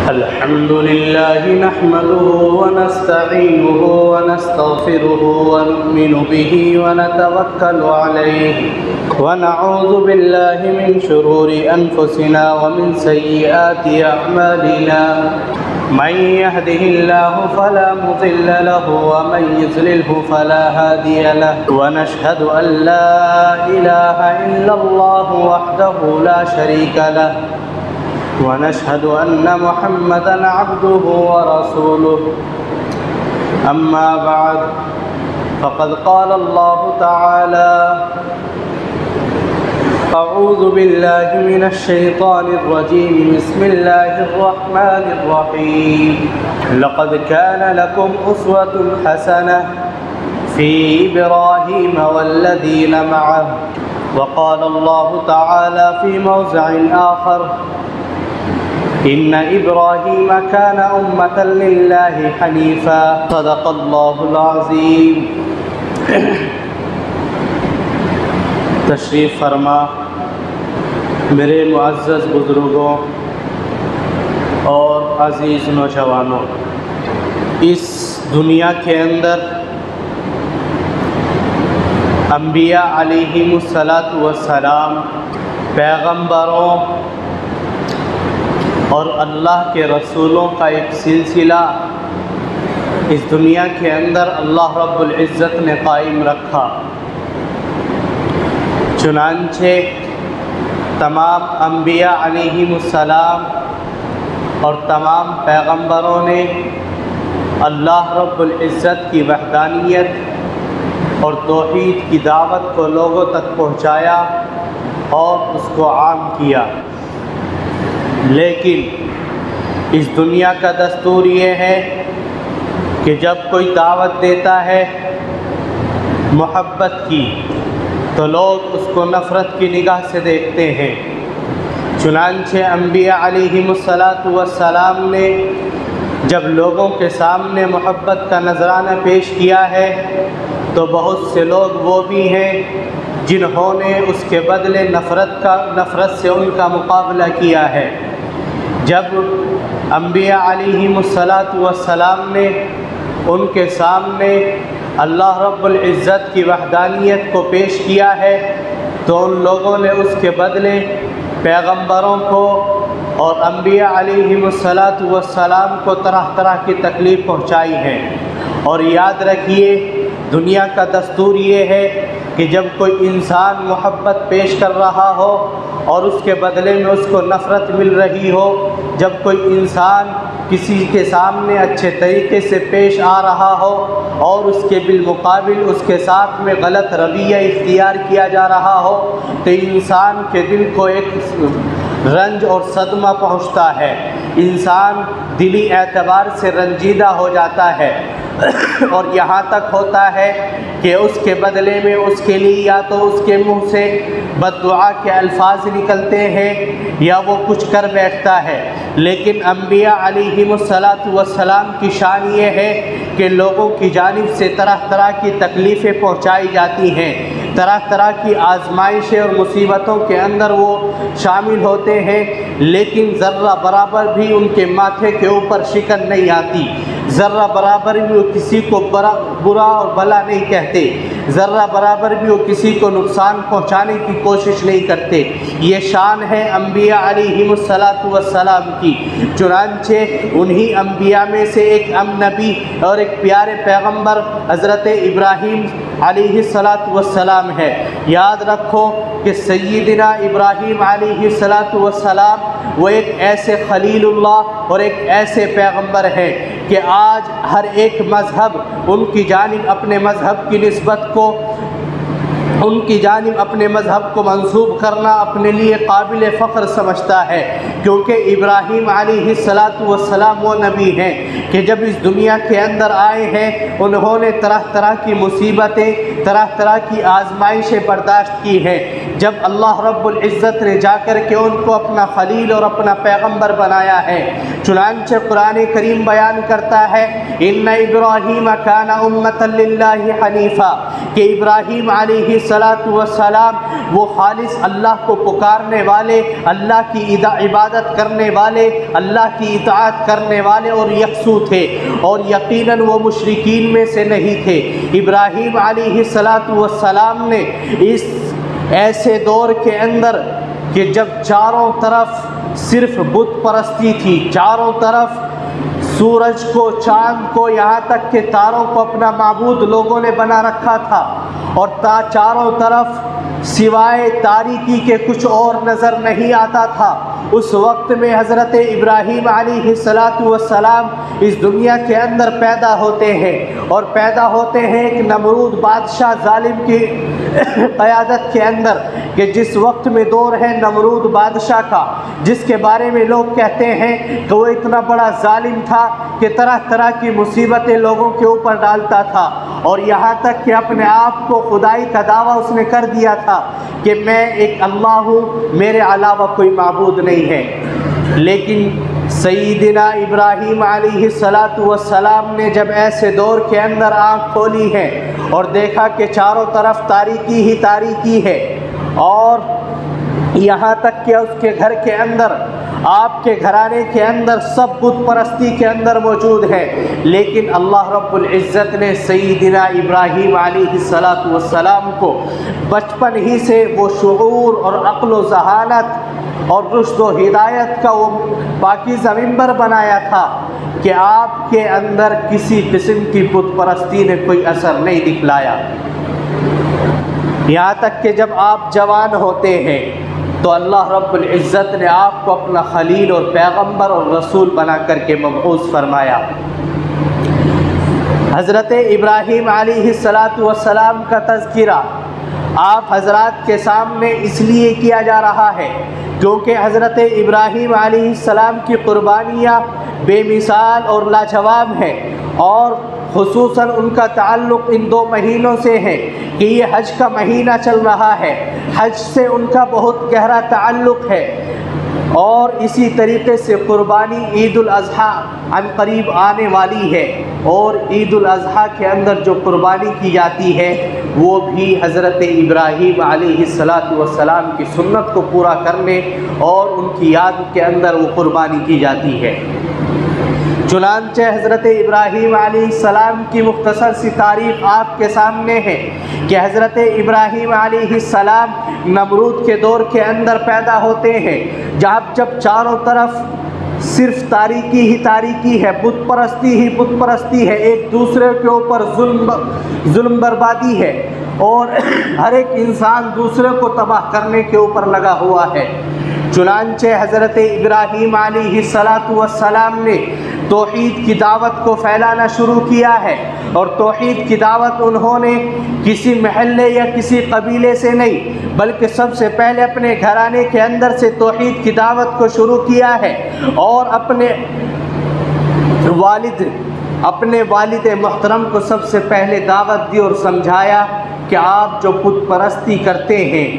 الحمد لله نحمده ونستعينه ونستغفره ونؤمن به ونتوكل عليه ونعوذ بالله من شرور أنفسنا ومن سيئات أعمالنا من يهده الله فلا مضل له ومن يضلله فلا هادي له ونشهد أن لا إله إلا الله وحده لا شريك له ونشهد أن محمدًا عبده ورسوله أما بعد فقد قال الله تعالى أعوذ بالله من الشيطان الرجيم بسم الله الرحمن الرحيم لقد كان لكم أسوة حسنة في إبراهيم والذين معه وقال الله تعالى في موضع آخر إن إبراهيم كان أمة لله حنيفا صدق الله العظيم تشریف فرما میرے معزز بزرگوں اور عزیز نوجوانوں، اس دنیا کے اندر انبیاء علیہم السلام پیغمبروں اور اللہ کے رسولوں کا ایک سلسلہ اس دنیا کے اندر اللہ رب العزت نے قائم رکھا۔ چنانچہ تمام انبیاء علیہم السلام اور تمام پیغمبروں نے اللہ رب العزت کی وحدانیت اور توحید کی دعوت کو لوگوں تک پہنچایا اور اس کو عام کیا، لیکن اس دنیا کا دستور یہ ہے کہ جب کوئی دعوت دیتا ہے محبت کی تو لوگ اس کو نفرت کی نگاہ سے دیکھتے ہیں۔ چنانچہ انبیاء علیہم السلام نے جب لوگوں کے سامنے محبت کا نذرانہ پیش کیا ہے تو بہت سے لوگ وہ بھی ہیں جنہوں نے اس کے بدلے نفرت سے ان کا مقابلہ کیا ہے۔ جب انبیاء علیہم السلام نے ان کے سامنے اللہ رب العزت کی وحدانیت کو پیش کیا ہے تو ان لوگوں نے اس کے بدلے پیغمبروں کو اور انبیاء علیہم السلام کو طرح طرح کی تکلیف پہنچائی ہے۔ اور یاد رکھیے، دنیا کا دستور یہ ہے کہ جب کوئی انسان محبت پیش کر رہا ہو اور اس کے بدلے میں اس کو نفرت مل رہی ہو، جب کوئی انسان کسی کے سامنے اچھے طریقے سے پیش آ رہا ہو اور اس کے بالمقابل اس کے ساتھ میں غلط رویہ اختیار کیا جا رہا ہو تو انسان کے دل کو ایک رنج اور صدمہ پہنچتا ہے، انسان دلی اعتبار سے رنجیدہ ہو جاتا ہے اور یہاں تک ہوتا ہے کہ اس کے بدلے میں اس کے لیے یا تو اس کے منہ سے بد دعا کے الفاظ نکلتے ہیں یا وہ کچھ کر بیٹھتا ہے۔ لیکن انبیاء علیہم السلام کی شان یہ ہے کہ لوگوں کی جانب سے طرح طرح کی تکلیفیں پہنچائی جاتی ہیں، طرح طرح کی آزمائشیں اور مصیبتوں کے اندر وہ شامل ہوتے ہیں، لیکن ذرہ برابر بھی ان کے ماتھے کے اوپر شکن نہیں آتی، ذرہ برابر بھی وہ کسی کو برا اور بھلا نہیں کہتے، ذرہ برابر بھی وہ کسی کو نقصان پہنچانے کی کوشش نہیں کرتے۔ یہ شان ہے انبیاء علیہم السلام کی۔ چنانچہ انہی انبیاء میں سے ایک نبی اور ایک پیارے پیغمبر حضرت ابراہیم علیہ السلام ہے۔ یاد رکھو کہ سیدنا ابراہیم علیہ السلام وہ ایک ایسے خلیل اللہ اور ایک ایسے پیغمبر ہیں کہ آج ہر ایک مذہب ان کی جانب اپنے مذہب کی نسبت کو ان کی جانب اپنے مذہب کو منسوب کرنا اپنے لیے قابل فخر سمجھتا ہے، کیونکہ ابراہیم علیہ السلام وہ نبی ہیں کہ جب اس دنیا کے اندر آئے ہیں انہوں نے طرح طرح کی مصیبتیں، طرح طرح کی آزمائشیں برداشت کی ہیں۔ جب اللہ رب العزت نے جا کر کے ان کو اپنا خلیل اور اپنا پیغمبر بنایا ہے، چنانچہ قرآن کریم بیان کرتا ہے ان ابراہیم کان امۃ للہ حنیفا، کہ ابراہیم علیہ السلام وہ خالص اللہ کو پکارنے والے، اللہ کی عبادت عبادت کرنے والے، اللہ کی اطاعت کرنے والے اور یکسو تھے، اور یقیناً وہ مشرکین میں سے نہیں تھے۔ ابراہیم علیہ السلام نے اس ایسے دور کے اندر کہ جب چاروں طرف صرف بت پرستی تھی، چاروں طرف سورج کو، چاند کو، یہاں تک کہ تاروں کو اپنا معبود لوگوں نے بنا رکھا تھا، اور چاروں طرف سوائے تاریکی کے کچھ اور نظر نہیں آتا تھا۔ اس وقت میں حضرت ابراہیم علیہ السلام اس دنیا کے اندر پیدا ہوتے ہیں، اور پیدا ہوتے ہیں ایک نمرود بادشاہ ظالم کی قیادت کے اندر، کہ جس وقت میں دور ہے نمرود بادشاہ کا، جس کے بارے میں لوگ کہتے ہیں کہ وہ اتنا بڑا ظالم تھا کہ طرح طرح کی مصیبتیں لوگوں کے اوپر ڈالتا تھا، اور یہاں تک کہ اپنے آپ کو خدائی کا دعویٰ اس نے کر دیا تھا کہ میں ایک اللہ ہوں، میرے علاوہ کوئی معبود نہیں ہے۔ لیکن سیدنا ابراہیم علیہ السلام نے جب ایسے دور کے اندر آنکھ کھولی ہے اور دیکھا کہ چاروں طرف تاریکی ہی تاریکی ہے، اور یہاں تک کہ اس کے گھر کے اندر، آپ کے گھرانے کے اندر سب بت پرستی کے اندر موجود ہے، لیکن اللہ رب العزت نے سیدنا ابراہیم علیہ السلام کو بچپن ہی سے وہ شعور اور عقل و ذہانت اور رشد و ہدایت کا وہ پاکیزہ ممبر بنایا تھا کہ آپ کے اندر کسی قسم کی بت پرستی نے کوئی اثر نہیں دکھلایا۔ یہاں تک کہ جب آپ جوان ہوتے ہیں تو اللہ رب العزت نے آپ کو اپنا خلیل اور پیغمبر اور رسول بنا کر کے مبعوث فرمایا۔ حضرت ابراہیم علیہ السلام کا تذکرہ آپ حضرات کے سامنے اس لیے کیا جا رہا ہے کیونکہ حضرت ابراہیم علیہ السلام کی قربانیاں بے مثال اور لاجواب ہیں، اور خصوصاً ان کا تعلق ان 2 مہینوں سے ہے کہ یہ حج کا مہینہ چل رہا ہے، حج سے ان کا بہت گہرا تعلق ہے، اور اسی طریقے سے قربانی عید الاضحیٰ عن قریب آنے والی ہے، اور عید الاضحیٰ کے اندر جو قربانی کی جاتی ہے وہ بھی حضرت ابراہیم علیہ السلام کی سنت کو پورا کرنے اور ان کی یاد کے اندر وہ قربانی کی جاتی ہے۔ چنانچہ حضرت ابراہیم علیہ السلام کی مختصر سی تاریخ آپ کے سامنے ہے کہ حضرت ابراہیم علیہ السلام نمرود کے دور کے اندر پیدا ہوتے ہیں، جب چاروں طرف صرف تاریکی ہی تاریکی ہے، بت پرستی ہی بت پرستی ہے، ایک دوسرے کے اوپر ظلم بربادی ہے، اور ہر ایک انسان دوسرے کو تباہ کرنے کے اوپر لگا ہوا ہے۔ چنانچہ حضرت ابراہیم علیہ السلام نے توحید کی دعوت کو پھیلانا شروع کیا ہے، اور توحید کی دعوت انہوں نے کسی محلے یا کسی قبیلے سے نہیں بلکہ سب سے پہلے اپنے گھرانے کے اندر سے توحید کی دعوت کو شروع کیا ہے، اور اپنے والد محترم کو سب سے پہلے دعوت دی اور سمجھایا کہ آپ جو بت پرستی کرتے ہیں،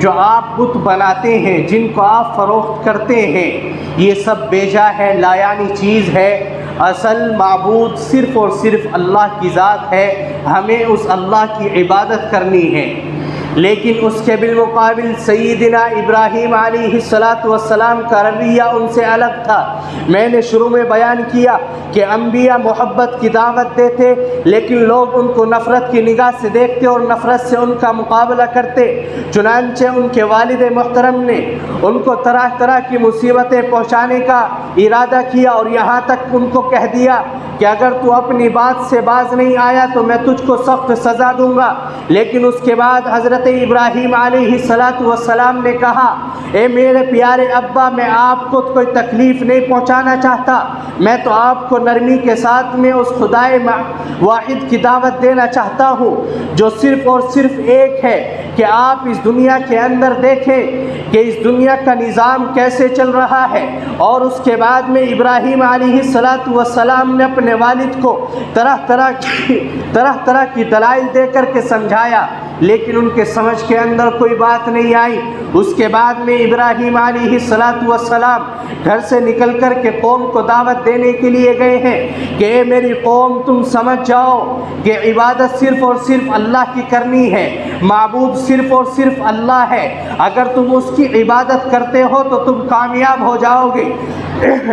جو آپ بت بناتے ہیں، جن کو آپ فروخت کرتے ہیں، یہ سب بیجا ہے، لایانی چیز ہے، اصل معبود صرف اور صرف اللہ کی ذات ہے، ہمیں اس اللہ کی عبادت کرنی ہے۔ لیکن اس کے بالمقابل سیدنا ابراہیم علیہ السلام کا رویہ ان سے الگ تھا۔ میں نے شروع میں بیان کیا کہ انبیاء محبت کی دعوت دیتے، لیکن لوگ ان کو نفرت کی نگاہ سے دیکھتے اور نفرت سے ان کا مقابلہ کرتے۔ چنانچہ ان کے والد محترم نے ان کو طرح طرح کی مصیبتیں پہنچانے کا ارادہ کیا، اور یہاں تک ان کو کہہ دیا کہ اگر تو اپنی بات سے باز نہیں آیا تو میں تجھ کو سخت سزا دوں گا۔ لیکن اس کے بعد حضرت ابراہیم علیہ السلام نے کہا، اے میرے پیارے ابا، میں آپ کو کوئی تکلیف نہیں پہنچانا چاہتا، میں تو آپ کو نرمی کے ساتھ میں اس خدائے واحد کی دعوت دینا چاہتا ہوں جو صرف اور صرف ایک ہے، کہ آپ اس دنیا کے اندر دیکھیں کہ اس دنیا کا نظام کیسے چل رہا ہے۔ اور اس کے بعد میں ابراہیم علیہ السلام نے اپنے والد کو طرح طرح کی دلائل دے کر کے سمجھایا لیکن ان کے سمجھ کے اندر کوئی بات نہیں آئی۔ اس کے بعد میں ابراہیم علیہ السلام گھر سے نکل کر کے قوم کو دعوت دینے کے لیے گئے ہیں کہ اے میری قوم، تم سمجھ جاؤ کہ عبادت صرف اور صرف اللہ کی کرنی ہے، معبود صرف اور صرف اللہ ہے، اگر تم اس کی عبادت کرتے ہو تو تم کامیاب ہو جاؤ گے۔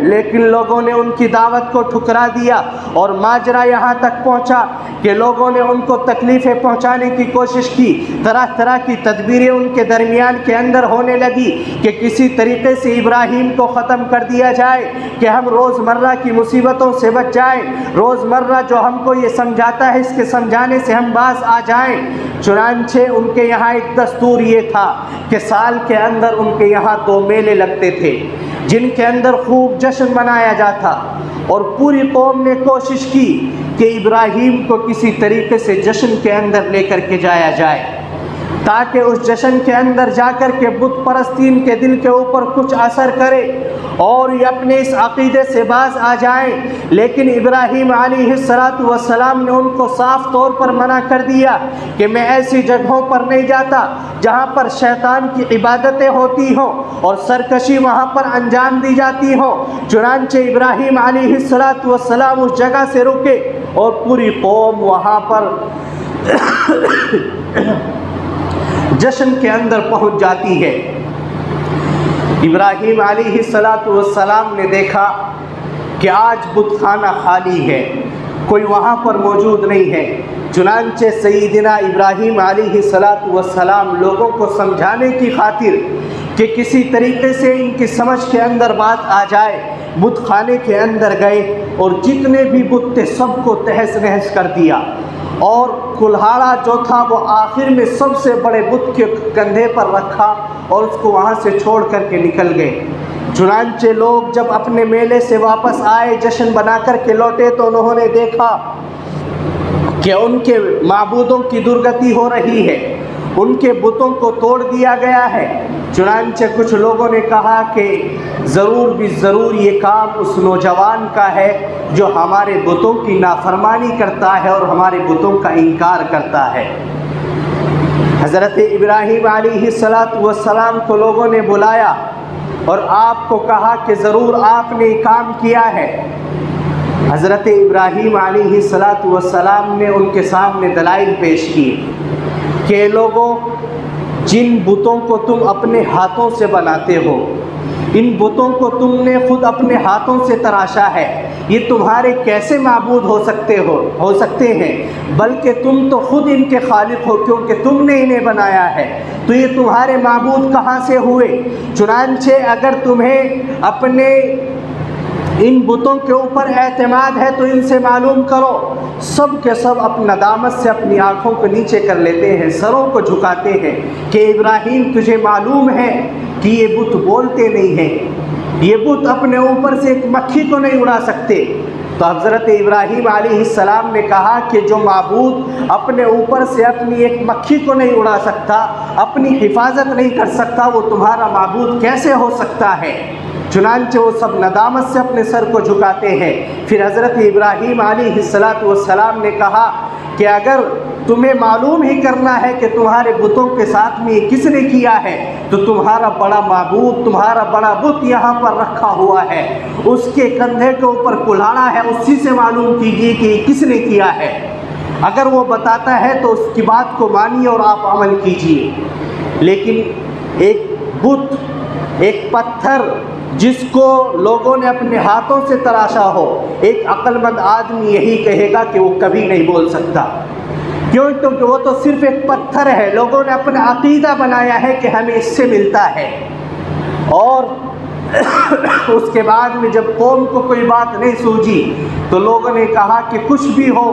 لیکن لوگوں نے ان کی دعوت کو ٹھکرا دیا اور ماجرا یہاں تک پہنچا کہ لوگوں نے ان کو تکلیفیں پہنچانے کی کوشش کی، طرح طرح کی تدبیریں ان کے درمیان کے اندر ہونے لگی کہ کسی طریقے سے ابراہیم کو ختم کر دیا جائے کہ ہم روزمرہ کی مصیبتوں سے بچ جائیں، روزمرہ جو ہم کو یہ سمجھاتا ہے اس کے سمجھانے سے ہم باز آ جائیں۔ چنانچہ ان کے یہاں ایک دستور یہ تھا کہ سال کے اندر ان کے یہاں 2 میلے لگتے تھے جن کے اندر خوب جشن منایا جاتا، اور پوری قوم نے کوشش کی کہ ابراہیم کو کسی طریقے سے جشن کے اندر لے کر کے جایا جائے تاکہ اس جشن کے اندر جا کر کے بت پرستین کے دل کے اوپر کچھ اثر کرے اور یہ اپنے اس عقیدے سے باز آ جائیں۔ لیکن ابراہیم علیہ السلام نے ان کو صاف طور پر منع کر دیا کہ میں ایسی جگہوں پر نہیں جاتا جہاں پر شیطان کی عبادتیں ہوتی ہوں اور سرکشی وہاں پر انجام دی جاتی ہوں۔ چنانچہ ابراہیم علیہ السلام اس جگہ سے رکے اور پوری قوم وہاں پر جشن کے اندر پہنچ جاتی ہے۔ ابراہیم علیہ السلام نے دیکھا کہ آج بت خانہ خالی ہے، کوئی وہاں پر موجود نہیں ہے۔ چنانچہ سیدنا ابراہیم علیہ السلام لوگوں کو سمجھانے کی خاطر کہ کسی طریقے سے ان کی سمجھ کے اندر بات آ جائے، بت خانے کے اندر گئے اور جتنے بھی بت تھے سب کو تہس نہس کر دیا، اور کلہاڑا جو تھا وہ آخر میں سب سے بڑے بت کے کندھے پر رکھا اور اس کو وہاں سے چھوڑ کر کے نکل گئے۔ چنانچہ لوگ جب اپنے میلے سے واپس آئے، جشن بنا کر کے لوٹے، تو انہوں نے دیکھا کہ ان کے معبودوں کی درگتی ہو رہی ہے، ان کے بتوں کو توڑ دیا گیا ہے۔ چنانچہ کچھ لوگوں نے کہا کہ ضرور بھی ضرور یہ کام اس نوجوان کا ہے جو ہمارے بتوں کی نافرمانی کرتا ہے اور ہمارے بتوں کا انکار کرتا ہے۔ حضرت ابراہیم علیہ السلام کو لوگوں نے بلایا اور آپ کو کہا کہ ضرور آپ نے یہ کام کیا ہے۔ حضرت ابراہیم علیہ السلام نے ان کے سامنے دلائل پیش کیے کہ لوگوں، جن بتوں کو تم اپنے ہاتھوں سے بناتے ہو، ان بتوں کو تم نے خود اپنے ہاتھوں سے تراشا ہے، یہ تمہارے کیسے معبود ہو سکتے ہیں؟ بلکہ تم تو خود ان کے خالق ہو، کیونکہ تم نے انہیں بنایا ہے، تو یہ تمہارے معبود کہاں سے ہوئے؟ چنانچہ اگر تمہیں اپنے ان بتوں کے اوپر اعتماد ہے تو ان سے معلوم کرو۔ سب کے سب اپنی ندامت سے اپنی آنکھوں کو نیچے کر لیتے ہیں، سروں کو جھکاتے ہیں کہ ابراہیم تجھے معلوم ہے کہ یہ بت بولتے نہیں ہیں، یہ بت اپنے اوپر سے ایک مکھی کو نہیں اڑا سکتے۔ تو حضرت ابراہیم علیہ السلام نے کہا کہ جو معبود اپنے اوپر سے اپنی ایک مکھی کو نہیں اڑا سکتا، اپنی حفاظت نہیں کر سکتا، وہ تمہارا معبود کیسے ہو سکتا ہے؟ چنانچہ وہ سب ندامت سے اپنے سر کو جھکاتے ہیں۔ پھر حضرت ابراہیم علیہ السلام نے کہا کہ اگر تمہیں معلوم ہی کرنا ہے کہ تمہارے بتوں کے ساتھ میں یہ کس نے کیا ہے، تو تمہارا بڑا معبود، تمہارا بڑا بت یہاں پر رکھا ہوا ہے، اس کے کندھے کے اوپر کلہاڑا ہے، اسی سے معلوم کیجیے کہ یہ کس نے کیا ہے۔ اگر وہ بتاتا ہے تو اس کی بات کو مانیے اور آپ عمل کیجیے۔ لیکن ایک بت، ایک پتھر جس کو لوگوں نے اپنے ہاتھوں سے تراشا ہو، ایک عقل مند آدمی یہی کہے گا کہ وہ کبھی نہیں بول سکتا، کیونکہ وہ تو صرف ایک پتھر ہے، لوگوں نے اپنا عقیدہ بنایا ہے کہ ہمیں اس سے ملتا ہے۔ اور اس کے بعد میں جب قوم کو کوئی بات نہیں سوجھی تو لوگوں نے کہا کہ کچھ بھی ہو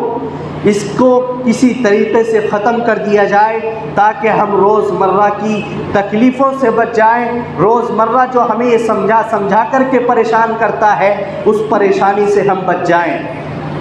اس کو کسی طریقے سے ختم کر دیا جائے تاکہ ہم روزمرہ کی تکلیفوں سے بچ جائیں، روزمرہ جو ہمیں یہ سمجھا کر کے پریشان کرتا ہے اس پریشانی سے ہم بچ جائیں۔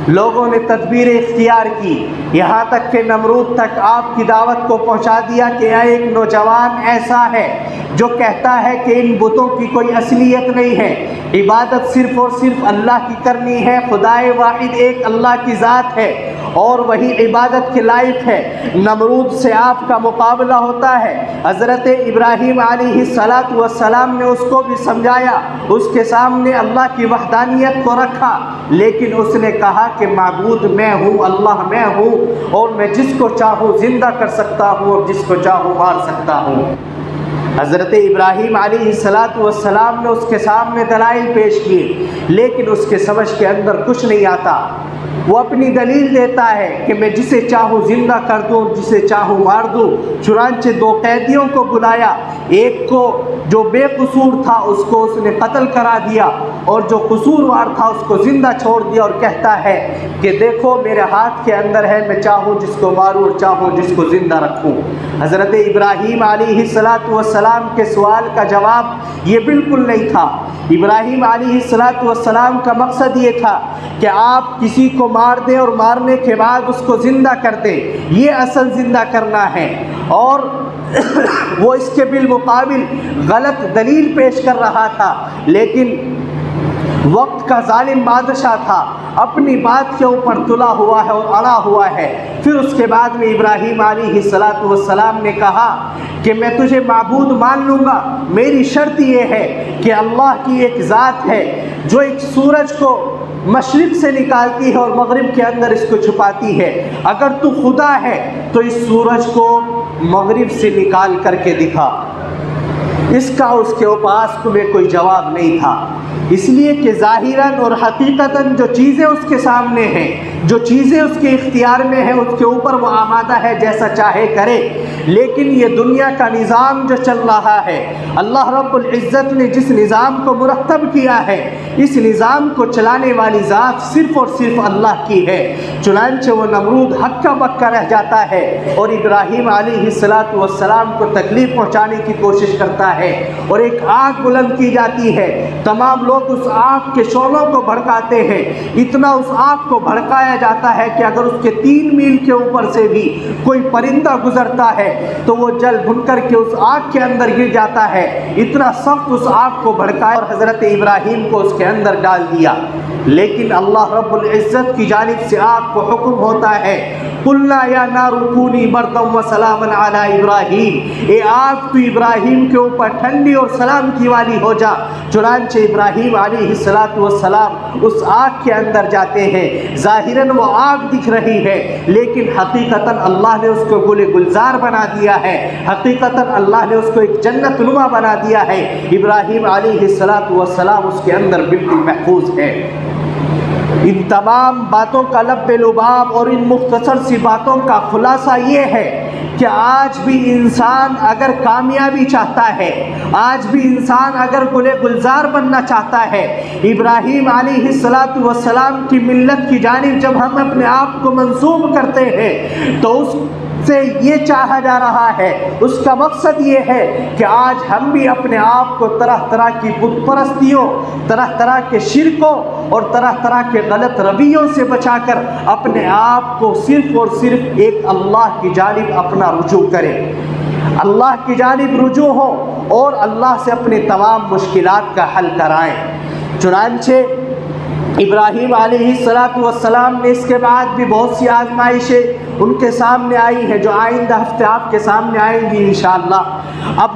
لوگوں نے تدبیر اختیار کی، یہاں تک کہ نمرود تک آپ کی دعوت کو پہنچا دیا کہ ایک نوجوان ایسا ہے جو کہتا ہے کہ ان بتوں کی کوئی اصلیت نہیں ہے، عبادت صرف اور صرف اللہ کی کرنی ہے، خدائے واحد ایک اللہ کی ذات ہے، اور وہی عبادت کے لائق ہے۔ نمرود سے آپ کا مقابلہ ہوتا ہے، حضرت ابراہیم علیہ السلام نے اس کو بھی سمجھایا، اس کے سامنے اللہ کی وحدانیت کو رکھا، لیکن اس نے کہا کہ معبود میں ہوں، اللہ میں ہوں، اور میں جس کو چاہوں زندہ کر سکتا ہوں اور جس کو چاہوں مار سکتا ہوں۔ حضرت ابراہیم علیہ السلام نے اس کے سامنے دلائل پیش کیے، لیکن اس کے سمجھ کے اندر کچھ نہیں آتا۔ وہ اپنی دلیل دیتا ہے کہ میں جسے چاہوں زندہ کر دوں، جسے چاہوں مار دوں۔ چنانچہ دو قیدیوں کو بلایا، ایک کو جو بے قصور تھا اس کو اس نے قتل کرا دیا، اور جو قصوروار تھا اس کو زندہ چھوڑ دیا، اور کہتا ہے کہ دیکھو میرے ہاتھ کے اندر ہے، میں چاہوں جس کو ماروں اور چاہوں جس کو زندہ رکھوں۔ حضرت ابراہیم علیہ السلام کے سوال کا جواب یہ بالکل نہیں تھا۔ ابراہیم علیہ السلام کا مقصد یہ تھا کہ آپ کسی کو مار دیں اور مارنے کے بعد اس کو زندہ کر دیں، یہ اصل زندہ کرنا ہے۔ اور وہ اس کے بالمقابل غلط دلیل پیش کر رہا تھا، لیکن وقت کا ظالم بادشاہ تھا، اپنی بات کے اوپر تلا ہوا ہے اور اڑا ہوا ہے۔ پھر اس کے بعد میں ابراہیم علیہ السلام نے کہا کہ میں تجھے معبود مان لوں گا، میری شرط یہ ہے کہ اللہ کی ایک ذات ہے جو ایک سورج کو مشرق سے نکالتی ہے اور مغرب کے اندر اس کو چھپاتی ہے، اگر تو خدا ہے تو اس سورج کو مغرب سے نکال کر کے دکھا۔ اس کا اس کے پاس میں کوئی جواب نہیں تھا، اس لیے کہ ظاہراً اور حقیقتاً جو چیزیں اس کے سامنے ہیں، جو چیزیں اس کے اختیار میں ہیں، اس کے اوپر وہ آمادہ ہے جیسا چاہے کرے۔ لیکن یہ دنیا کا نظام جو چل رہا ہے، اللہ رب العزت نے جس نظام کو مرتب کیا ہے، اس نظام کو چلانے والی ذات صرف اور صرف اللہ کی ہے۔ چنانچہ وہ نمرود ہکا بکا رہ جاتا ہے اور ابراہیم علیہ السلام کو تکلیف پہنچانے کی کوشش کرتا ہے، اور ایک آگ بلند کی جاتی ہے، تمام لوگ اس آگ کے شعلوں کو بھڑکاتے ہیں، اتنا اس آگ کو بھڑکایا جاتا ہے کہ اگر اس کے 3 میل کے اوپر سے بھی کوئی پرندہ گزرتا ہے تو وہ جل بھن کر کے اس آگ کے اندر گر جاتا ہے، اتنا سخت اس آگ کو بھڑکایا اور حضرت ابراہیم کو اس کے اندر ڈال دیا۔ لیکن اللہ رب العزت کی جانب سے آگ کو حکم ہوتا ہے، قُلْنَا يَا نَارُ كُونِي بَرْدًا وَسَلَامًا عَلَىٰ إِبْرَاهِيمَ، اے آگ تو ابراہیم کے اوپر ٹھنڈی اور سلامتی والی ہو جا۔ چنانچہ ابراہیم علیہ السلام اس آگ کے اندر جاتے ہیں، ظاہراً وہ آگ دکھ رہی ہے، لیکن حقیقتاً اللہ نے اس کو گل گلزار بنا دیا ہے، حقیقتاً اللہ نے اس کو ایک جنت نما بنا دیا ہے۔ ابراہیم علیہ السلام اس کے اندر بالکل محفوظ ہے۔ ان تمام باتوں کا لب لباب اور ان مختصر سی باتوں کا خلاصہ یہ ہے کہ آج بھی انسان اگر کامیابی چاہتا ہے، آج بھی انسان اگر گل گلزار بننا چاہتا ہے، ابراہیم علیہ السلام کی ملت کی جانب جب ہم اپنے آپ کو منسوب کرتے ہیں تو اس سے یہ چاہا جا رہا ہے، اس کا مقصد یہ ہے کہ آج ہم بھی اپنے آپ کو طرح طرح کی بت پرستیوں، طرح طرح کے شرکوں اور طرح طرح کے غلط رویوں سے بچا کر اپنے آپ کو صرف اور صرف ایک اللہ کی جانب اپنا رجوع کریں، اللہ کی جانب رجوع ہو اور اللہ سے اپنے تمام مشکلات کا حل کرائیں۔ چنانچہ ابراہیم علیہ السلام نے اس کے بعد بھی بہت سی آزمائشیں ان کے سامنے آئی ہیں جو آئندہ ہفتے آپ کے سامنے آئیں گی انشاءاللہ۔ اب